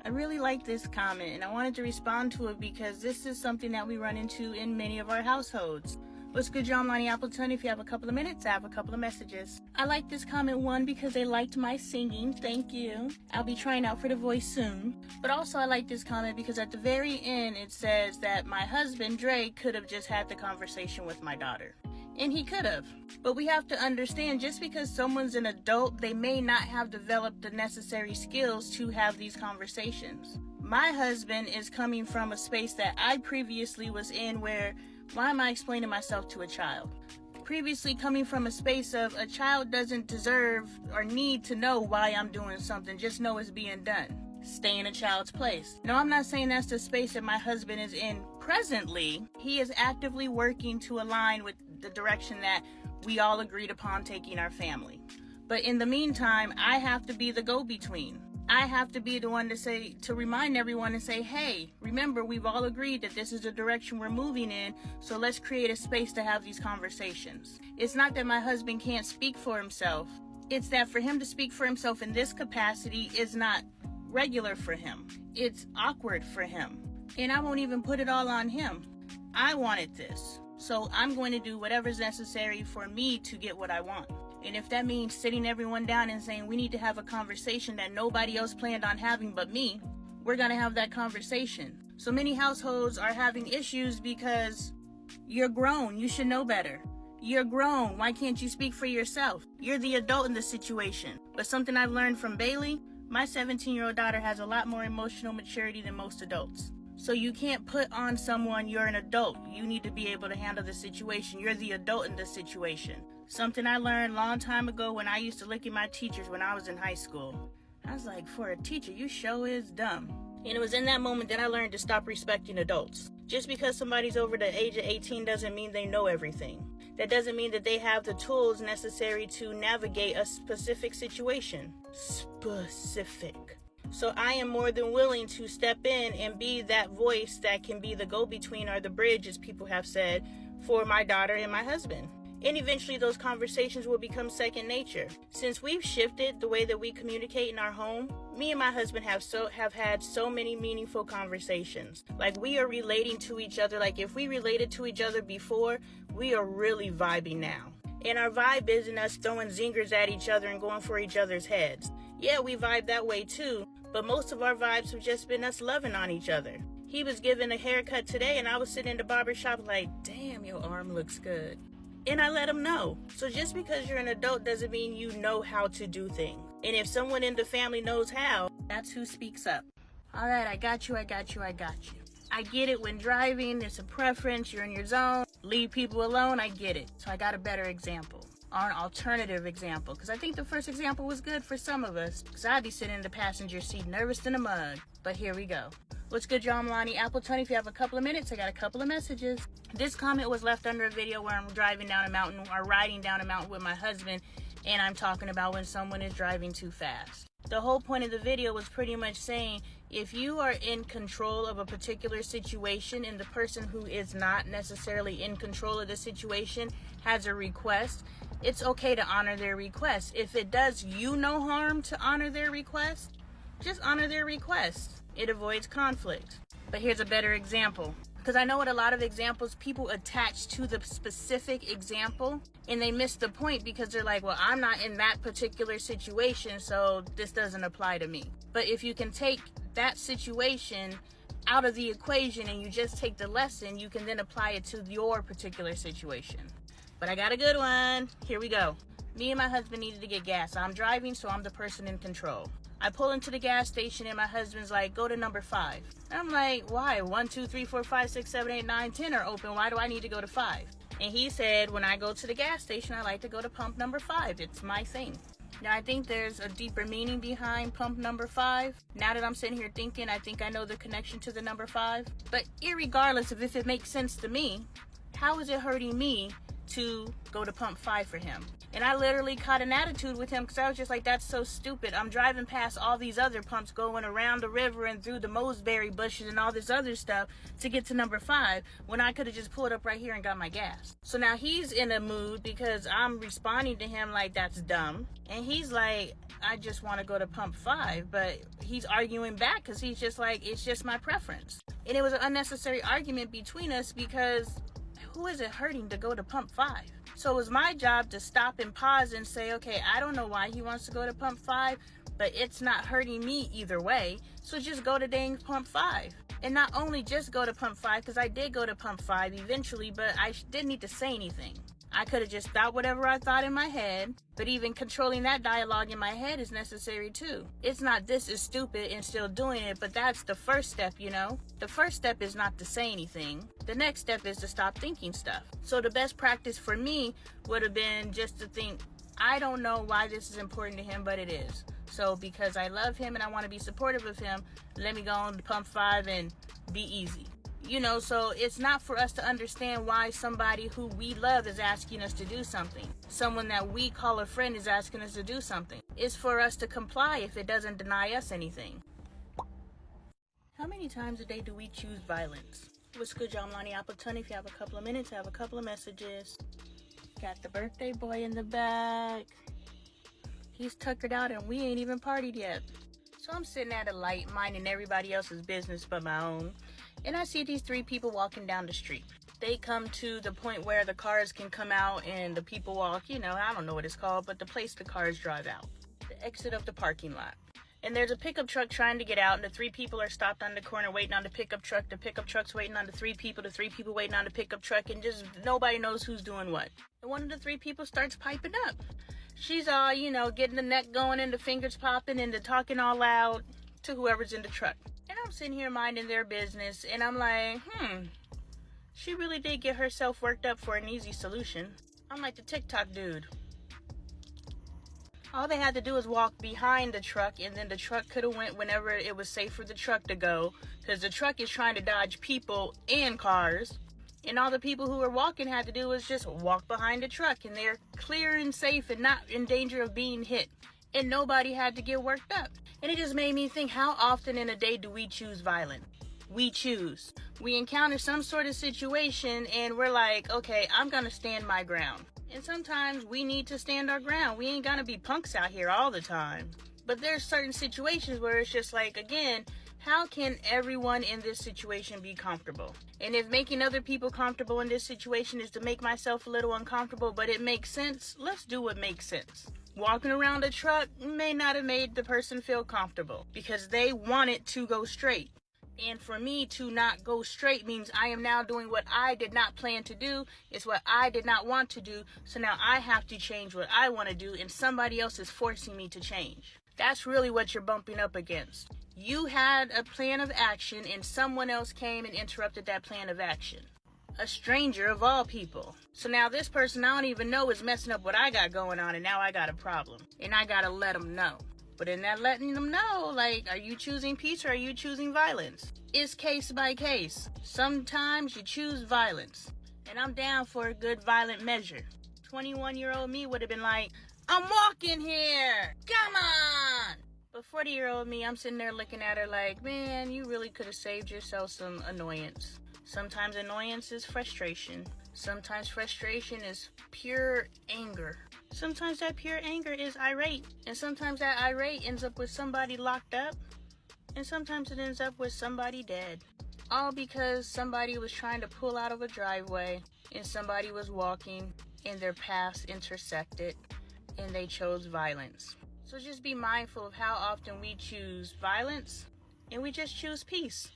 I really like this comment and I wanted to respond to it because this is something that we run into in many of our households. What's good, y'all? I'm Lonnie Appleton. If you have a couple of minutes, I have a couple of messages. I like this comment, one, because they liked my singing. Thank you. I'll be trying out for The Voice soon. But also I like this comment because at the very end it says that my husband, Dre, could have just had the conversation with my daughter. And he could have. But we have to understand, just because someone's an adult, they may not have developed the necessary skills to have these conversations. My husband is coming from a space that I previously was in where, why am I explaining myself to a child? Previously coming from a space of a child doesn't deserve or need to know why I'm doing something, just know it's being done. Stay in a child's place. No, I'm not saying that's the space that my husband is in presently. He is actively working to align with the direction that we all agreed upon taking our family. But in the meantime, I have to be the go-between. I have to be the one to remind everyone and say, hey, remember, we've all agreed that this is the direction we're moving in, so let's create a space to have these conversations. It's not that my husband can't speak for himself. It's that for him to speak for himself in this capacity is not regular for him. It's awkward for him. And I won't even put it all on him. I wanted this. So I'm going to do whatever's necessary for me to get what I want. And if that means sitting everyone down and saying we need to have a conversation that nobody else planned on having but me, we're going to have that conversation. So many households are having issues because you're grown. You should know better. You're grown. Why can't you speak for yourself? You're the adult in the situation. But something I've learned from Bailey, my 17-year-old daughter has a lot more emotional maturity than most adults. So you can't put on someone, you're an adult. You need to be able to handle the situation. You're the adult in the situation. Something I learned a long time ago when I used to look at my teachers when I was in high school. I was like, for a teacher, you sure is dumb. And it was in that moment that I learned to stop respecting adults. Just because somebody's over the age of 18 doesn't mean they know everything. That doesn't mean that they have the tools necessary to navigate a specific situation. Specific. So I am more than willing to step in and be that voice that can be the go-between or the bridge, as people have said, for my daughter and my husband. And eventually those conversations will become second nature. Since we've shifted the way that we communicate in our home, me and my husband have had so many meaningful conversations. Like, we are relating to each other. Like, if we related to each other before, we are really vibing now. And our vibe isn't us throwing zingers at each other and going for each other's heads. Yeah, we vibe that way too, but most of our vibes have just been us loving on each other. He was given a haircut today and I was sitting in the barber shop like, damn, your arm looks good. And I let him know. So just because you're an adult doesn't mean you know how to do things. And if someone in the family knows how, that's who speaks up. All right, I got you. I get it when driving, it's a preference, you're in your zone, leave people alone, I get it. So I got a better example, or an alternative example, because I think the first example was good for some of us, because I'd be sitting in the passenger seat nervous in the mud. But here we go. What's good, y'all? I'm Lonnie Appleton. If you have a couple of minutes, I got a couple of messages. This comment was left under a video where I'm driving down a mountain or riding down a mountain with my husband, and I'm talking about when someone is driving too fast. The whole point of the video was pretty much saying, if you are in control of a particular situation and the person who is not necessarily in control of the situation has a request, it's okay to honor their request. If it does you no harm to honor their request, just honor their request. It avoids conflict. But here's a better example. Because I know what a lot of examples people attach to the specific example, and they miss the point because they're like, well, I'm not in that particular situation, so this doesn't apply to me. But if you can take that situation out of the equation and you just take the lesson, you can then apply it to your particular situation. But I got a good one. Here we go. Me and my husband needed to get gas. I'm driving, so I'm the person in control. I pull into the gas station and my husband's like, go to number 5. And I'm like, why? 1, 2, 3, 4, 5, 6, 7, 8, 9, 10 are open. Why do I need to go to 5? And he said, when I go to the gas station, I like to go to pump number 5. It's my thing. Now, I think there's a deeper meaning behind pump number 5. Now that I'm sitting here thinking, I think I know the connection to the number 5. But irregardless of if it makes sense to me, how is it hurting me to go to pump 5 for him? And I literally caught an attitude with him because I was just like, that's so stupid. I'm driving past all these other pumps going around the river and through the moseberry bushes and all this other stuff to get to number 5 when I could have just pulled up right here and got my gas. So now he's in a mood because I'm responding to him like that's dumb. And he's like, I just want to go to pump 5. But he's arguing back because he's just like, it's just my preference. And it was an unnecessary argument between us because who is it hurting to go to pump 5? So it was my job to stop and pause and say, okay, I don't know why he wants to go to pump 5, but it's not hurting me either way. So just go to dang pump 5. And not only just go to pump 5, because I did go to pump 5 eventually, but I didn't need to say anything. I could have just thought whatever I thought in my head, but even controlling that dialogue in my head is necessary too. It's not this is stupid and still doing it, but that's the first step, you know? The first step is not to say anything. The next step is to stop thinking stuff. So the best practice for me would have been just to think, I don't know why this is important to him, but it is. So because I love him and I want to be supportive of him, let me go on to pump 5 and be easy. You know, so it's not for us to understand why somebody who we love is asking us to do something. Someone that we call a friend is asking us to do something. It's for us to comply if it doesn't deny us anything. How many times a day do we choose violence? What's good, y'all? I'm Lonnie Appleton. If you have a couple of minutes, I have a couple of messages. Got the birthday boy in the back. He's tuckered out and we ain't even partied yet. So I'm sitting at a light, minding everybody else's business but my own. And I see these 3 people walking down the street. They come to the point where the cars can come out and the people walk, you know, I don't know what it's called, but the place the cars drive out. The exit of the parking lot. And there's a pickup truck trying to get out, and the 3 people are stopped on the corner waiting on the pickup truck. The pickup truck's waiting on the 3 people waiting on the pickup truck, and just nobody knows who's doing what. And one of the 3 people starts piping up. She's all, you know, getting the neck going and the fingers popping and the talking all loud to whoever's in the truck. And I'm sitting here minding their business, and I'm like, she really did get herself worked up for an easy solution. I'm like the TikTok dude. All they had to do was walk behind the truck, and then the truck could have went whenever it was safe for the truck to go, because the truck is trying to dodge people and cars. And all the people who were walking had to do was just walk behind the truck, and they're clear and safe and not in danger of being hit. And nobody had to get worked up. And it just made me think, how often in a day do we choose violence? We choose. We encounter some sort of situation and we're like, okay, I'm gonna stand my ground. And sometimes we need to stand our ground. We ain't gonna be punks out here all the time. But there's certain situations where it's just like, again, how can everyone in this situation be comfortable? And if making other people comfortable in this situation is to make myself a little uncomfortable, but it makes sense, let's do what makes sense. Walking around a truck may not have made the person feel comfortable because they want it to go straight. And for me to not go straight means I am now doing what I did not plan to do. It's what I did not want to do. So now I have to change what I want to do, and somebody else is forcing me to change. That's really what you're bumping up against. You had a plan of action and someone else came and interrupted that plan of action. A stranger of all people. So now this person I don't even know is messing up what I got going on, and now I got a problem. And I gotta let them know. But in that letting them know, like, are you choosing peace or are you choosing violence? It's case by case. Sometimes you choose violence. And I'm down for a good violent measure. 21-year-old me would have been like, I'm walking here! Come on! But 40-year-old me, I'm sitting there looking at her like, man, you really could have saved yourself some annoyance. Sometimes annoyance is frustration. Sometimes frustration is pure anger. Sometimes that pure anger is irate. And sometimes that irate ends up with somebody locked up. And sometimes it ends up with somebody dead. All because somebody was trying to pull out of a driveway and somebody was walking and their paths intersected and they chose violence. So just be mindful of how often we choose violence and we just choose peace.